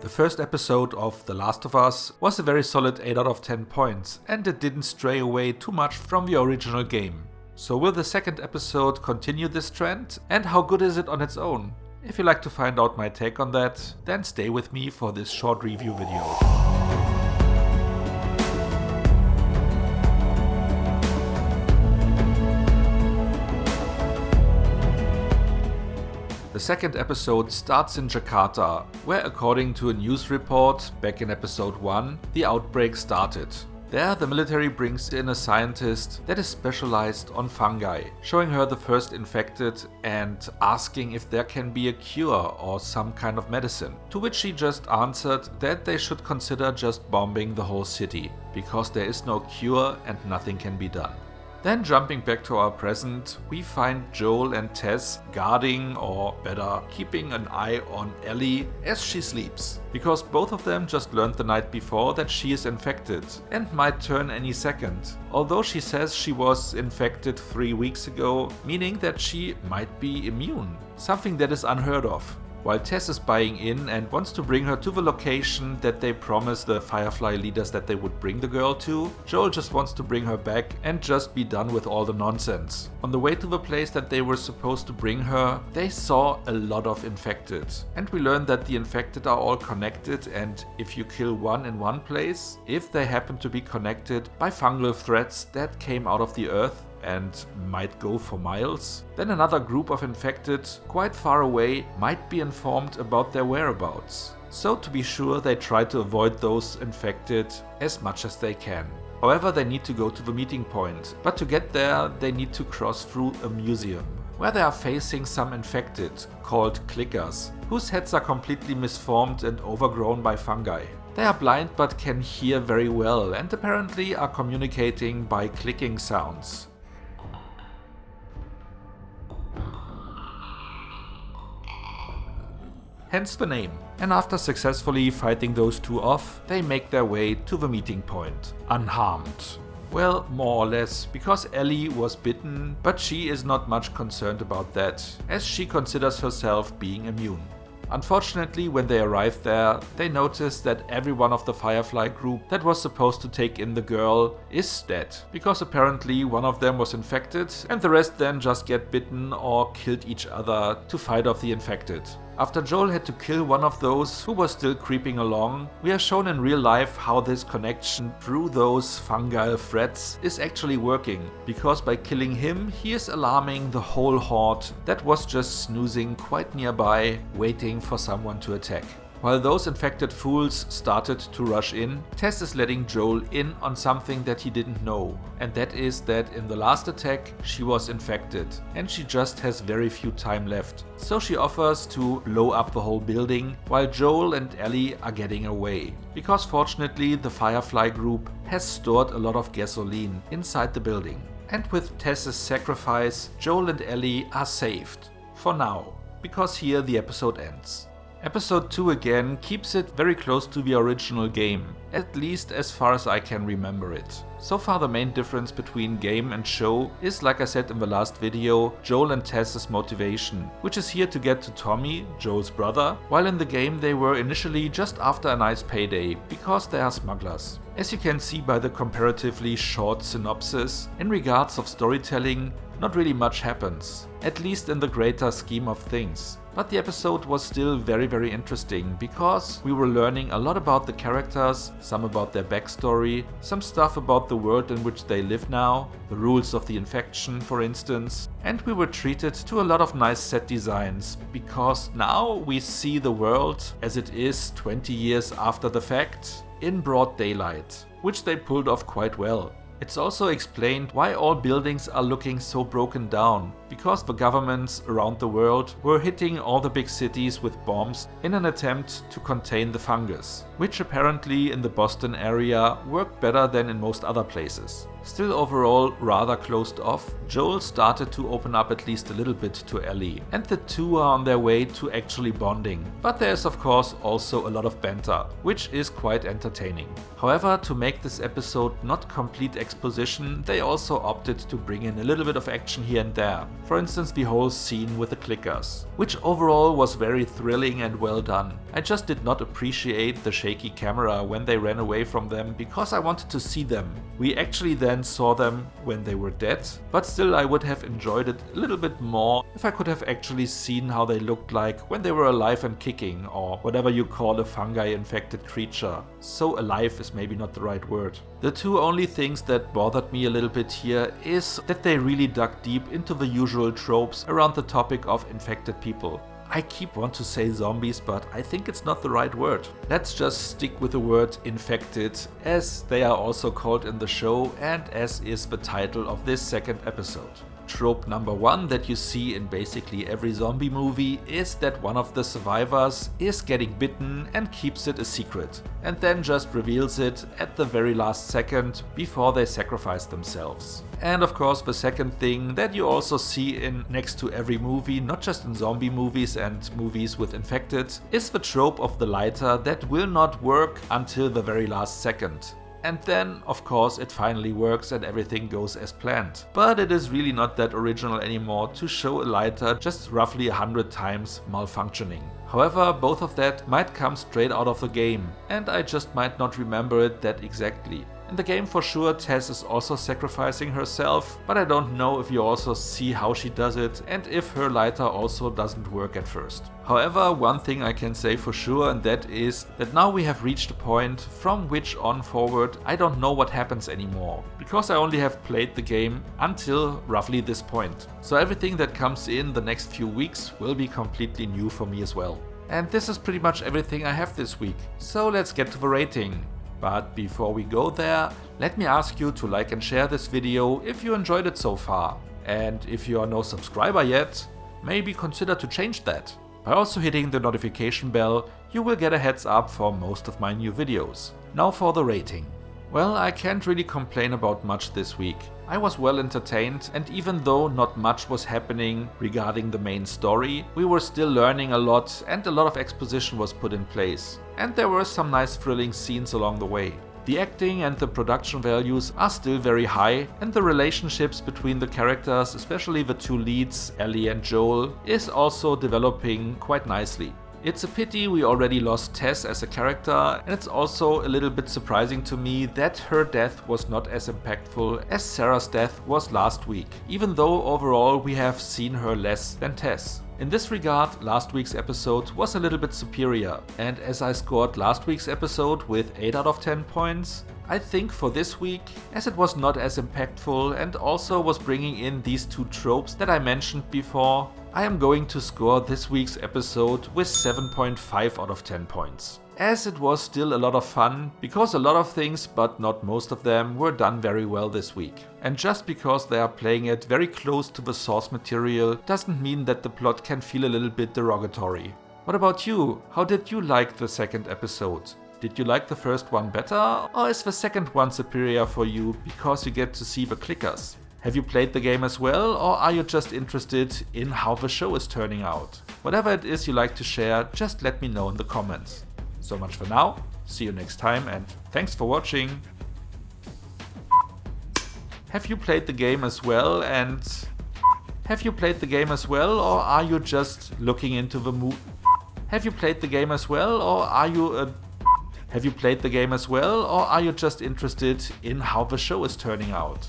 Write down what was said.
The first episode of The Last of Us was a very solid 8 out of 10 points, and it didn't stray away too much from the original game. So will the second episode continue this trend, and how good is it on its own? If you'd like to find out my take on that, then stay with me for this short review video. The second episode starts in Jakarta, where according to a news report back in episode 1, the outbreak started. There the military brings in a scientist that is specialized on fungi, showing her the first infected and asking if there can be a cure or some kind of medicine, to which she just answered that they should consider just bombing the whole city, because there is no cure and nothing can be done. Then jumping back to our present, we find Joel and Tess guarding, or better, keeping an eye on Ellie as she sleeps. Because both of them just learned the night before that she is infected and might turn any second. Although she says she was infected 3 weeks ago, meaning that she might be immune. Something that is unheard of. While Tess is buying in and wants to bring her to the location that they promised the Firefly leaders that they would bring the girl to, Joel just wants to bring her back and just be done with all the nonsense. On the way to the place that they were supposed to bring her, they saw a lot of infected. And we learned that the infected are all connected, and if you kill one in one place, if they happen to be connected by fungal threads that came out of the earth, and might go for miles, then another group of infected quite far away might be informed about their whereabouts. So to be sure, they try to avoid those infected as much as they can. However, they need to go to the meeting point, but to get there they need to cross through a museum, where they are facing some infected, called clickers, whose heads are completely misformed and overgrown by fungi. They are blind but can hear very well and apparently are communicating by clicking sounds. Hence the name. And after successfully fighting those two off, they make their way to the meeting point, unharmed. Well, more or less, because Ellie was bitten, but she is not much concerned about that, as she considers herself being immune. Unfortunately, when they arrive there, they notice that every one of the Firefly group that was supposed to take in the girl is dead, because apparently one of them was infected and the rest then just get bitten or killed each other to fight off the infected. After Joel had to kill one of those who was still creeping along, we are shown in real life how this connection through those fungal threads is actually working, because by killing him he is alarming the whole horde that was just snoozing quite nearby, waiting for someone to attack. While those infected fools started to rush in, Tess is letting Joel in on something that he didn't know, and that is that in the last attack she was infected and she just has very few time left. So she offers to blow up the whole building while Joel and Ellie are getting away, because fortunately the Firefly group has stored a lot of gasoline inside the building. And with Tess's sacrifice, Joel and Ellie are saved. For now, because here the episode ends. Episode 2 again keeps it very close to the original game, at least as far as I can remember it. So far the main difference between game and show is, like I said in the last video, Joel and Tess's motivation, which is here to get to Tommy, Joel's brother, while in the game they were initially just after a nice payday, because they are smugglers. As you can see by the comparatively short synopsis, in regards of storytelling, not really much happens, at least in the greater scheme of things. But the episode was still very interesting, because we were learning a lot about the characters, some about their backstory, some stuff about the world in which they live now, the rules of the infection for instance, and we were treated to a lot of nice set designs, because now we see the world as it is 20 years after the fact, in broad daylight, which they pulled off quite well. It's also explained why all buildings are looking so broken down, because the governments around the world were hitting all the big cities with bombs in an attempt to contain the fungus, which apparently in the Boston area worked better than in most other places. Still overall rather closed off, Joel started to open up at least a little bit to Ellie, and the two are on their way to actually bonding. But there is of course also a lot of banter, which is quite entertaining. However, to make this episode not complete exposition, they also opted to bring in a little bit of action here and there. For instance, the whole scene with the clickers, which overall was very thrilling and well done. I just did not appreciate the shaky camera when they ran away from them because I wanted to see them. We actually then saw them when they were dead, but still I would have enjoyed it a little bit more if I could have actually seen how they looked like when they were alive and kicking, or whatever you call a fungi-infected creature. So alive is maybe not the right word. The two only things that bothered me a little bit here is that they really dug deep into the usual tropes around the topic of infected people. I keep wanting to say zombies, but I think it's not the right word. Let's just stick with the word infected, as they are also called in the show and as is the title of this second episode. Trope number one that you see in basically every zombie movie is that one of the survivors is getting bitten and keeps it a secret, and then just reveals it at the very last second before they sacrifice themselves. And of course the second thing that you also see in next to every movie, not just in zombie movies and movies with infected, is the trope of the lighter that will not work until the very last second. And then, of course, it finally works and everything goes as planned. But it is really not that original anymore to show a lighter just roughly 100 times malfunctioning. However, both of that might come straight out of the game, and I just might not remember it that exactly. In the game for sure Tess is also sacrificing herself, but I don't know if you also see how she does it and if her lighter also doesn't work at first. However, one thing I can say for sure, and that is that now we have reached a point from which on forward I don't know what happens anymore, because I only have played the game until roughly this point. So everything that comes in the next few weeks will be completely new for me as well. And this is pretty much everything I have this week. So let's get to the rating. But before we go there, let me ask you to like and share this video if you enjoyed it so far. And if you are no subscriber yet, maybe consider to change that. By also hitting the notification bell, you will get a heads up for most of my new videos. Now for the rating. Well, I can't really complain about much this week. I was well entertained, and even though not much was happening regarding the main story, we were still learning a lot and a lot of exposition was put in place. And there were some nice thrilling scenes along the way. The acting and the production values are still very high, and the relationships between the characters, especially the two leads, Ellie and Joel, is also developing quite nicely. It's a pity we already lost Tess as a character, and it's also a little bit surprising to me that her death was not as impactful as Sarah's death was last week, even though overall we have seen her less than Tess. In this regard, last week's episode was a little bit superior, and as I scored last week's episode with 8 out of 10 points, I think for this week, as it was not as impactful and also was bringing in these two tropes that I mentioned before, I am going to score this week's episode with 7.5 out of 10 points. As it was still a lot of fun, because a lot of things, but not most of them, were done very well this week. And just because they are playing it very close to the source material doesn't mean that the plot can feel a little bit derogatory. What about you? How did you like the second episode? Did you like the first one better, or is the second one superior for you because you get to see the clickers? Have you played the game as well, or are you just interested in how the show is turning out? Whatever it is you like to share, just let me know in the comments. So much for now, see you next time, and thanks for watching! Have you played the game as well, or are you just looking into the Have you played the game as well, or are you just interested in how the show is turning out?